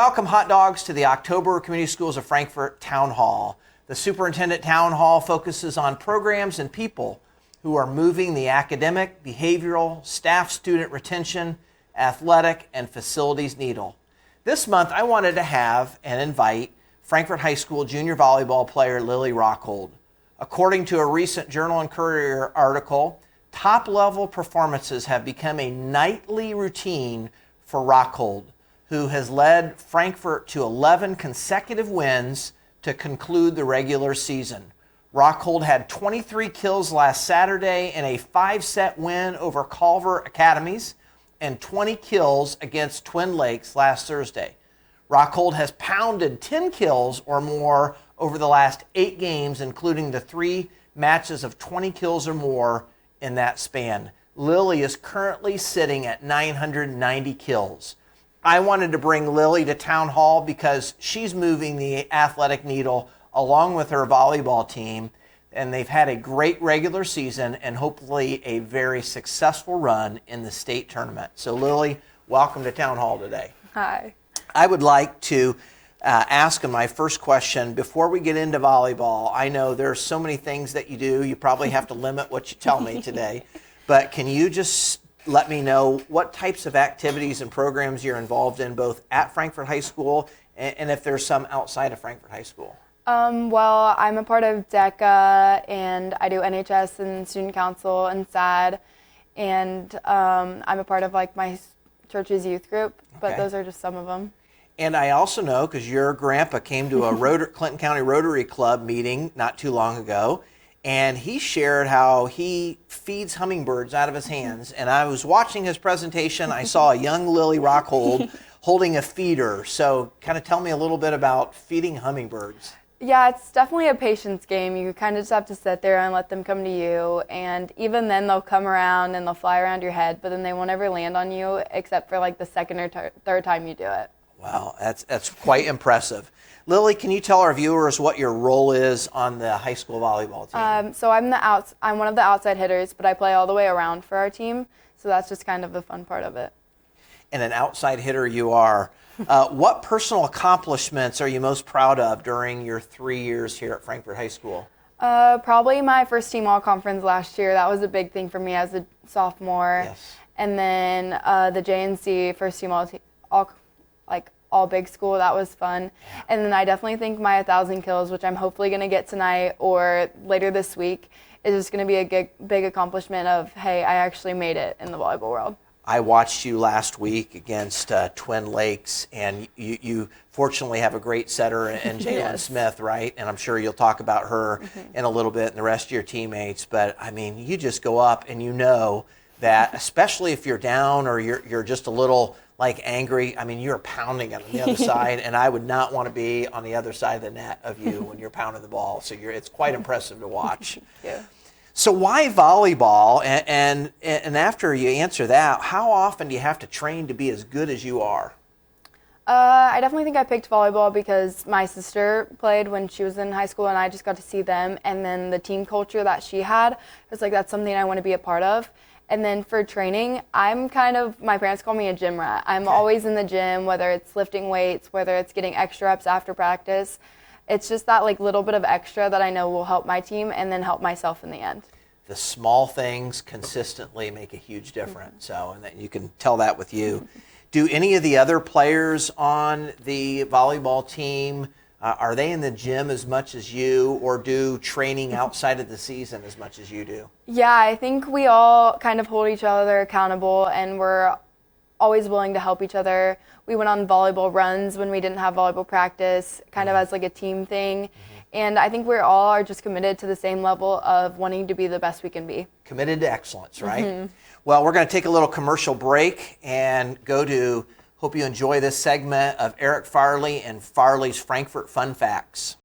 Welcome, hot dogs, to the October Community Schools of Frankfort Town Hall. The Superintendent Town Hall focuses on programs and people who are moving the academic, behavioral, staff-student retention, athletic, and facilities needle. This month, I wanted to have and invite Frankfort High School junior volleyball player Lily Rockhold. According to a recent Journal and Courier article, top-level performances have become a nightly routine for Rockhold, who has led Frankfort to 11 consecutive wins to conclude the regular season. Rockhold had 23 kills last Saturday in a 5-set win over Culver Academies and 20 kills against Twin Lakes last Thursday. Rockhold has pounded 10 kills or more over the last 8 games, including the 3 matches of 20 kills or more in that span. Lily is currently sitting at 990 kills. I wanted to bring Lily to Town Hall because she's moving the athletic needle along with her volleyball team, and they've had a great regular season and hopefully a very successful run in the state tournament. So Lily, welcome to Town Hall today. Hi. I would like to ask my first question, before we get into volleyball, I know there's so many things that you do, you probably have to limit what you tell me today, but can you just let me know what types of activities and programs you're involved in both at Frankfort High School and if there's some outside of Frankfort High School? Well, I'm a part of DECA, and I do NHS and Student Council and SAD, and I'm a part of like my church's youth group, but those are just some of them. And I also know, because your grandpa came to a Clinton County Rotary Club meeting not too long ago, and he shared how he feeds hummingbirds out of his hands. And I was watching his presentation. I saw a young Lily Rockhold holding a feeder. So kind of tell me a little bit about feeding hummingbirds. Yeah, it's definitely a patience game. You kind of just have to sit there and let them come to you. And even then, they'll come around and they'll fly around your head, but then they won't ever land on you except for like the second or third time you do it. Wow, that's quite impressive. Lily, can you tell our viewers what your role is on the high school volleyball team? So I'm one of the outside hitters, but I play all the way around for our team. So that's just kind of the fun part of it. And an outside hitter you are. What personal accomplishments are you most proud of during your 3 years here at Frankfort High School? Probably my first team all-conference last year. That was a big thing for me as a sophomore. Yes. And then the JNC first team all big school, that was fun. And then I definitely think my 1,000 kills, which I'm hopefully going to get tonight or later this week, is just going to be a big accomplishment of, hey, I actually made it in the volleyball world. I watched you last week against Twin Lakes, and you fortunately have a great setter in Jalen Smith, right? And I'm sure you'll talk about her in a little bit and the rest of your teammates. But, I mean, you just go up and you know that, especially if you're down or you're just a little angry, I mean, you're pounding it on the other side, and I would not want to be on the other side of the net of you when you're pounding the ball. So it's quite impressive to watch. Yeah. So why volleyball? And after you answer that, how often do you have to train to be as good as you are? I definitely think I picked volleyball because my sister played when she was in high school, and I just got to see them. And then the team culture that she had, I was like, that's something I want to be a part of. And then for training, my parents call me a gym rat. I'm always in the gym, whether it's lifting weights, whether it's getting extra reps after practice. It's just that little bit of extra that I know will help my team and then help myself in the end. The small things consistently make a huge difference. So, and that you can tell that with you. Do any of the other players on the volleyball team, are they in the gym as much as you, or do training outside of the season as much as you do? Yeah, I think we all kind of hold each other accountable, and we're always willing to help each other. We went on volleyball runs when we didn't have volleyball practice, kind of as a team thing. And I think we all are just committed to the same level of wanting to be the best we can be. Committed to excellence, right? Well, we're going to take a little commercial break and hope you enjoy this segment of Eric Farley and Farley's Frankfort Fun Facts.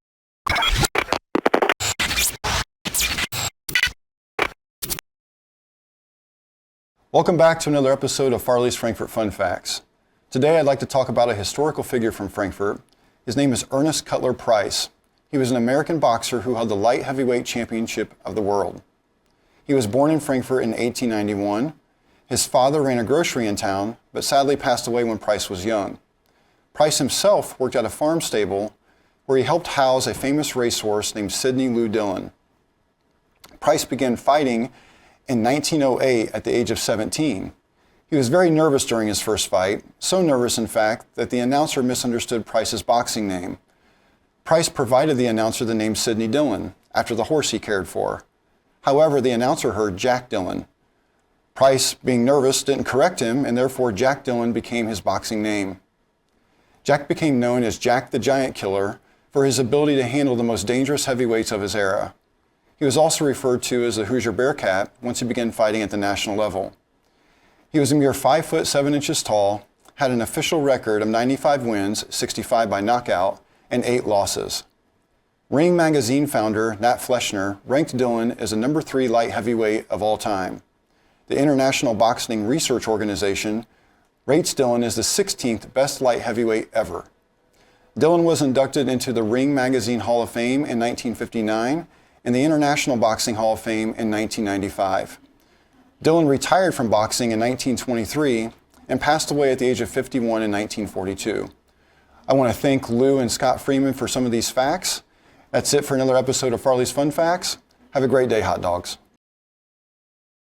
Welcome back to another episode of Farley's Frankfort Fun Facts. Today I'd like to talk about a historical figure from Frankfort. His name is Ernest Cutler Price. He was an American boxer who held the light heavyweight championship of the world. He was born in Frankfort in 1891. His father ran a grocery in town, but sadly passed away when Price was young. Price himself worked at a farm stable where he helped house a famous racehorse named Sidney Lou Dillon. Price began fighting in 1908 at the age of 17. He was very nervous during his first fight, so nervous in fact that the announcer misunderstood Price's boxing name. Price provided the announcer the name Sidney Dillon, after the horse he cared for. However, the announcer heard Jack Dillon. Price, being nervous, didn't correct him, and therefore Jack Dillon became his boxing name. Jack became known as Jack the Giant Killer for his ability to handle the most dangerous heavyweights of his era. He was also referred to as the Hoosier Bearcat once he began fighting at the national level. He was a mere 5 foot 7 inches tall, had an official record of 95 wins, 65 by knockout, and 8 losses. Ring Magazine founder Nat Fleschner ranked Dillon as the number 3 light heavyweight of all time. The International Boxing Research Organization rates Dillon as the 16th best light heavyweight ever. Dillon was inducted into the Ring Magazine Hall of Fame in 1959 and the International Boxing Hall of Fame in 1995. Dillon retired from boxing in 1923 and passed away at the age of 51 in 1942. I want to thank Lou and Scott Freeman for some of these facts. That's it for another episode of Farley's Fun Facts. Have a great day, hot dogs.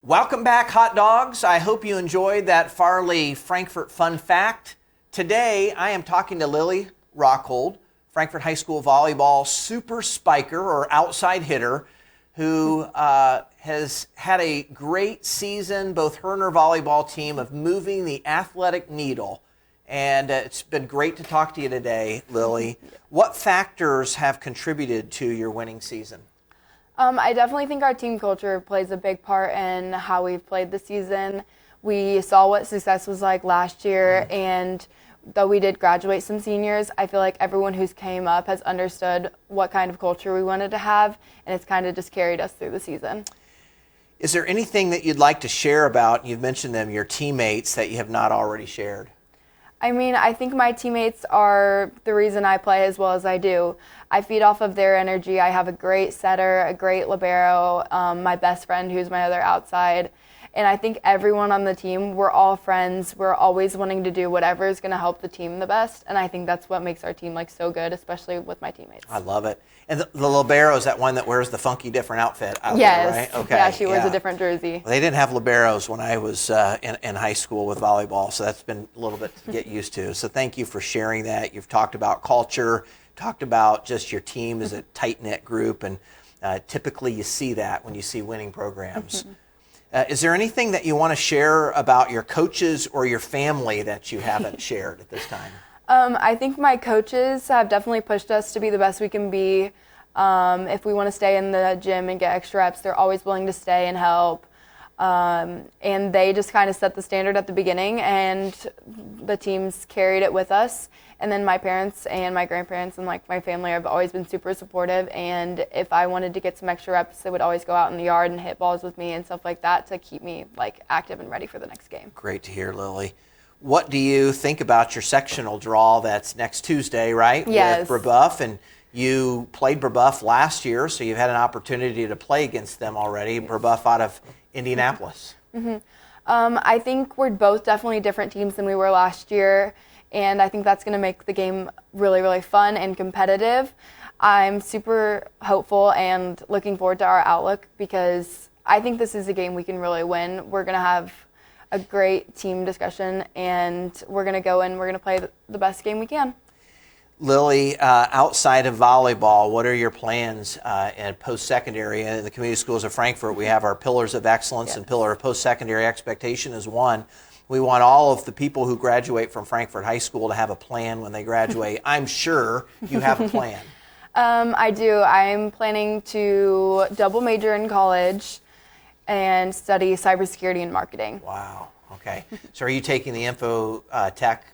Welcome back, hot dogs. I hope you enjoyed that Farley Frankfort Fun Fact. Today, I am talking to Lily Rockhold, Frankfort High School volleyball super spiker or outside hitter, who has had a great season, both her and her volleyball team, of moving the athletic needle. And it's been great to talk to you today, Lily. What factors have contributed to your winning season? I definitely think our team culture plays a big part in how we've played this season. We saw what success was like last year, and though we did graduate some seniors, I feel like everyone who's came up has understood what kind of culture we wanted to have, and it's kind of just carried us through the season. Is there anything that you'd like to share about, you've mentioned them, your teammates, that you have not already shared? I mean, I think my teammates are the reason I play as well as I do. I feed off of their energy. I have a great setter, a great libero, my best friend who's my other outside. And I think everyone on the team, we're all friends. We're always wanting to do whatever is going to help the team the best. And I think that's what makes our team like so good, especially with my teammates. I love it. And the libero is that one that wears the funky different outfit out yes. there, right? Okay. Yeah, she wears a different jersey. Well, they didn't have liberos when I was in high school with volleyball, so that's been a little bit to get used to. So thank you for sharing that. You've talked about culture, talked about just your team as a tight-knit group, and typically you see that when you see winning programs. Is there anything that you want to share about your coaches or your family that you haven't shared at this time? I think my coaches have definitely pushed us to be the best we can be. If we want to stay in the gym and get extra reps, they're always willing to stay and help. And they just kind of set the standard at the beginning, and the teams carried it with us. And then my parents and my grandparents and like my family have always been super supportive. And if I wanted to get some extra reps, they would always go out in the yard and hit balls with me and stuff like that to keep me like active and ready for the next game. Great to hear, Lily. What do you think about your sectional draw that's next Tuesday, right? Yes. With Brebeuf, and you played Brebeuf last year, so you've had an opportunity to play against them already. Yes. Brebeuf out of Indianapolis. I think we're both definitely different teams than we were last year, and I think that's going to make the game really, really fun and competitive. I'm super hopeful and looking forward to our outlook because I think this is a game we can really win. We're going to have a great team discussion, and we're going to go in, we're going to play the best game we can. Lily, outside of volleyball, what are your plans at post-secondary? In the community schools of Frankfort, we have our Pillars of Excellence, and Pillar of Post-Secondary Expectation is one. We want all of the people who graduate from Frankfort High School to have a plan when they graduate. I'm sure you have a plan. I do. I'm planning to double major in college and study cybersecurity and marketing. Wow. Okay. So are you taking the info tech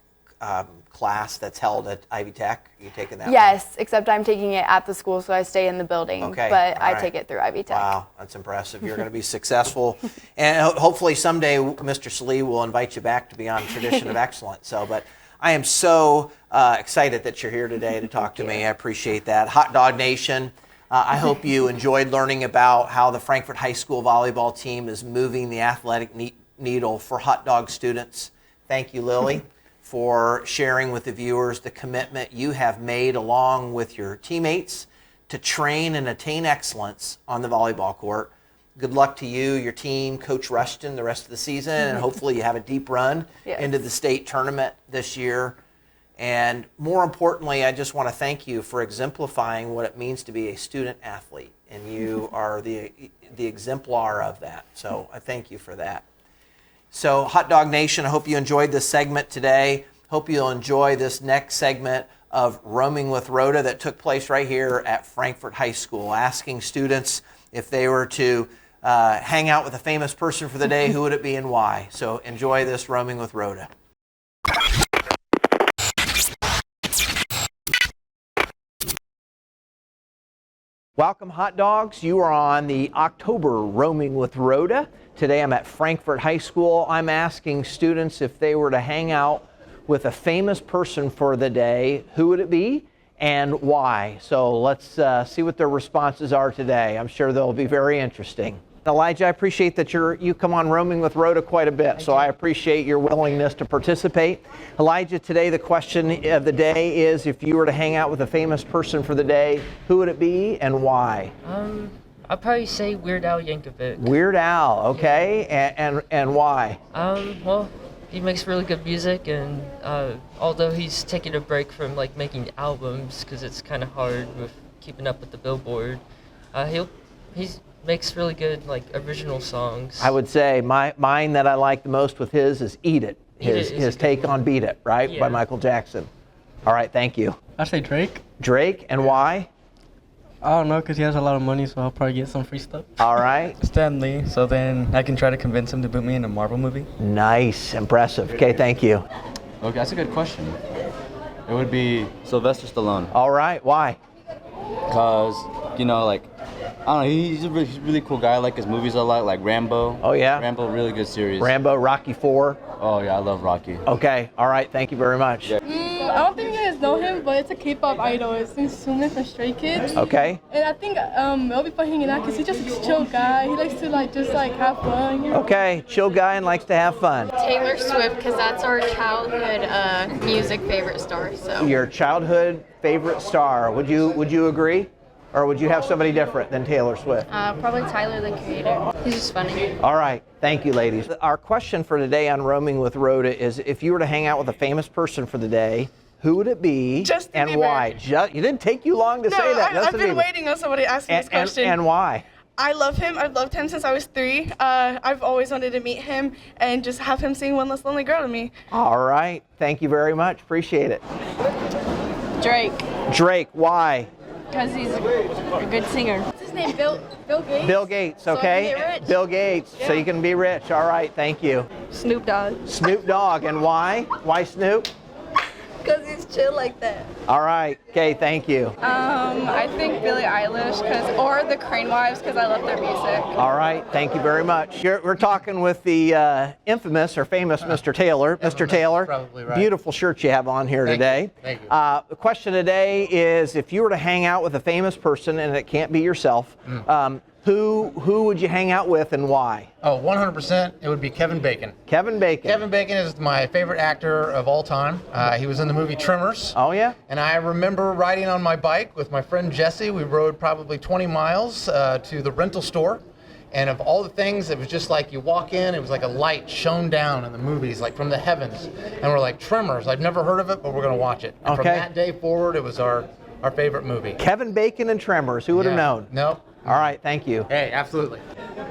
class that's held at Ivy Tech? Are you taking that? Yes, one? Except I'm taking it at the school, so I stay in the building. Okay. But I take it through Ivy Tech. Wow, that's impressive. You're going to be successful. And hopefully someday Mr. Salee will invite you back to be on Tradition of Excellence. But I am so excited that you're here today to talk to me. I appreciate that. Hot Dog Nation, I hope you enjoyed learning about how the Frankfort High School volleyball team is moving the athletic needle for hot dog students. Thank you, Lily. for sharing with the viewers the commitment you have made along with your teammates to train and attain excellence on the volleyball court. Good luck to you, your team, Coach Rushton, the rest of the season, and hopefully you have a deep run into the state tournament this year. And more importantly, I just want to thank you for exemplifying what it means to be a student athlete, and you are the exemplar of that. So I thank you for that. So Hot Dog Nation, I hope you enjoyed this segment today. Hope you'll enjoy this next segment of Roaming with Rhoda that took place right here at Frankfort High School, asking students if they were to hang out with a famous person for the day, who would it be and why? So enjoy this Roaming with Rhoda. Welcome, hot dogs. You are on the October Roaming with Rhoda. Today I'm at Frankfort High School. I'm asking students if they were to hang out with a famous person for the day, who would it be and why? So let's see what their responses are today. I'm sure they'll be very interesting. Elijah, I appreciate that you come on Roaming with Rhoda quite a bit, so I appreciate your willingness to participate. Elijah, today the question of the day is, if you were to hang out with a famous person for the day, who would it be and why? I'd probably say Weird Al Yankovic. Weird Al, okay, and why? Well, he makes really good music, and although he's taking a break from like making albums because it's kind of hard with keeping up with the Billboard, he makes really good like original songs. I would say mine that I like the most with his is Eat It. His take on Beat It, right? Yeah. By Michael Jackson. All right, thank you. I'd say Drake. Drake, and why? I don't know, because he has a lot of money, so I'll probably get some free stuff. All right. Stan Lee, so then I can try to convince him to put me in a Marvel movie. Nice, impressive. Okay, thank you. Okay, that's a good question. It would be Sylvester Stallone. All right, why? Because, you know, like, I don't know, he's a really cool guy. I like his movies a lot, like Rambo. Oh, yeah? Rambo, really good series. Rambo, Rocky 4. Oh, yeah, I love Rocky. Okay, all right, thank you very much. Yeah. I don't think you guys know him, but it's a K-pop idol. It's Sumin from Stray Kids. Okay. And I think it'll be fun hanging out because he's just a chill guy. He likes to just have fun. You know? Okay, chill guy and likes to have fun. Taylor Swift, because that's our childhood music favorite star. So. Your childhood favorite star. Would you agree? Or would you have somebody different than Taylor Swift? Probably Tyler, the Creator. He's just funny. All right. Thank you, ladies. Our question for today on Roaming with Rhoda is, if you were to hang out with a famous person for the day, who would it be Justin and Bieber. why? It didn't take you long to say that. I've been waiting on somebody asking this question. And why? I love him. I've loved him since I was 3. I've always wanted to meet him and just have him sing One Less Lonely Girl to me. All right. Thank you very much. Appreciate it. Drake. Drake, why? Because he's a good singer. What's his name? Bill Gates? Bill Gates, okay. So I can get rich. Bill Gates, so you can be rich. All right, thank you. Snoop Dogg. Snoop Dogg, and why? Why Snoop? Because he's chill like that. All right, okay, thank you. I think Billie Eilish, or the Crane Wives, because I love their music. All right, thank you very much. We're talking with the infamous or famous Mr. Taylor. Mr. Taylor, probably right. Beautiful shirt you have on here today. Thank you. The question today is, if you were to hang out with a famous person, and it can't be yourself, who would you hang out with and why? Oh, 100%, it would be Kevin Bacon. Kevin Bacon. Kevin Bacon is my favorite actor of all time. He was in the movie Tremors. Oh, yeah? And I remember riding on my bike with my friend Jesse. We rode probably 20 miles to the rental store. And of all the things, it was just like you walk in, it was like a light shone down in the movies, like from the heavens. And we're like, Tremors, I've never heard of it, but we're going to watch it. And from that day forward, it was our favorite movie. Kevin Bacon and Tremors, who would have known? Nope. All right, thank you. Hey, absolutely.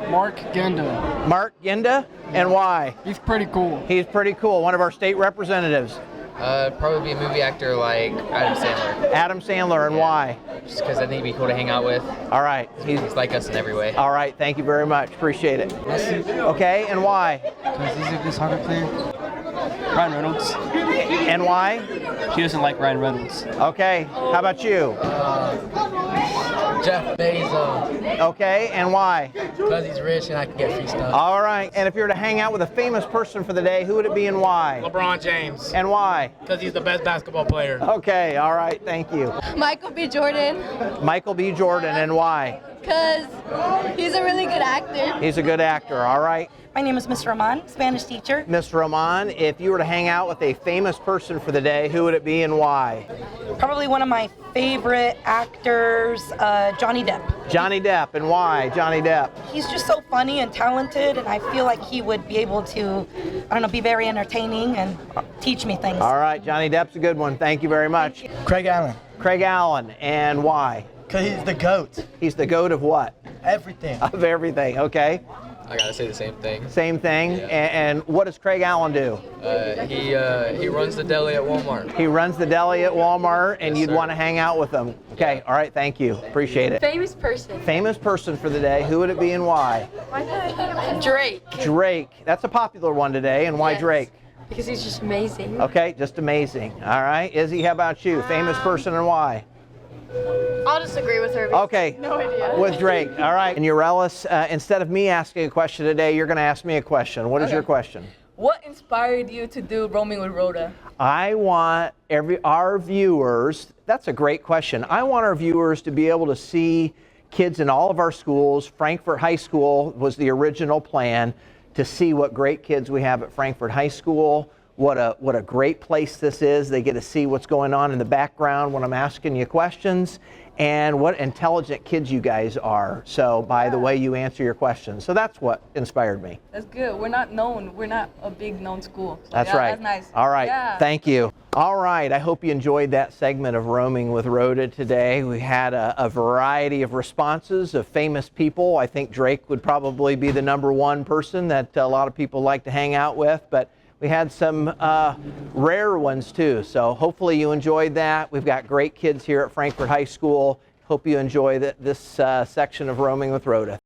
Mark Genda. Mark Genda, and why? He's pretty cool. He's pretty cool, one of our state representatives. Probably be a movie actor like Adam Sandler. Adam Sandler, and why? Just because I think he'd be cool to hang out with. All right. He's like us in every way. All right, thank you very much. Appreciate it. Okay, and why? Because he's a good soccer player. Ryan Reynolds. And why? He doesn't like Ryan Reynolds. Okay, how about you? Jeff Bezos. Okay, and why? Because he's rich and I can get free stuff. All right, and if you were to hang out with a famous person for the day, who would it be and why? LeBron James. And why? Because he's the best basketball player. Okay, all right, thank you. Michael B. Jordan. Michael B. Jordan, and why? Because he's a really good actor. He's a good actor, all right. My name is Ms. Roman, Spanish teacher. Ms. Roman, if you were to hang out with a famous person for the day, who would it be and why? Probably one of my favorite actors, Johnny Depp. Johnny Depp, and why Johnny Depp? He's just so funny and talented, and I feel like he would be able to, I don't know, be very entertaining and teach me things. All right, Johnny Depp's a good one. Thank you very much. Craig Allen. Craig Allen, and why? Because he's the GOAT. He's the GOAT of what? Everything. Of everything, okay. I gotta say the same thing. Same thing. Yeah. And what does Craig Allen do? He runs the deli at Walmart. He runs the deli at Walmart, and Yes, you'd sir. want to hang out with him. Okay, all right, thank you. Appreciate it. Famous person. Famous person for the day, who would it be and why? Drake. Drake. That's a popular one today, and why Yes. Drake? Because he's just amazing. Okay, just amazing. All right, Izzy, how about you? Famous person and why? I'll just agree with her. Okay, No idea. with Drake. All right, and Urellis, instead of me asking a question today, you're going to ask me a question. What is your question? What inspired you to do Roaming with Rhoda? I want our viewers, that's a great question. I want our viewers to be able to see kids in all of our schools. Frankfort High School was the original plan, to see what great kids we have at Frankfort High School. What a great place this is. They get to see what's going on in the background when I'm asking you questions, and what intelligent kids you guys are. So by the way you answer your questions. So that's what inspired me. That's good. We're not known. We're not a big known school. So That's yeah, right. That's nice. All right. Yeah. Thank you. All right. I hope you enjoyed that segment of Roaming with Rhoda today. We had a variety of responses of famous people. I think Drake would probably be the #1 person that a lot of people like to hang out with, but we had some rare ones too. So hopefully you enjoyed that. We've got great kids here at Frankfort High School. Hope you enjoy this section of Roaming with Rhoda.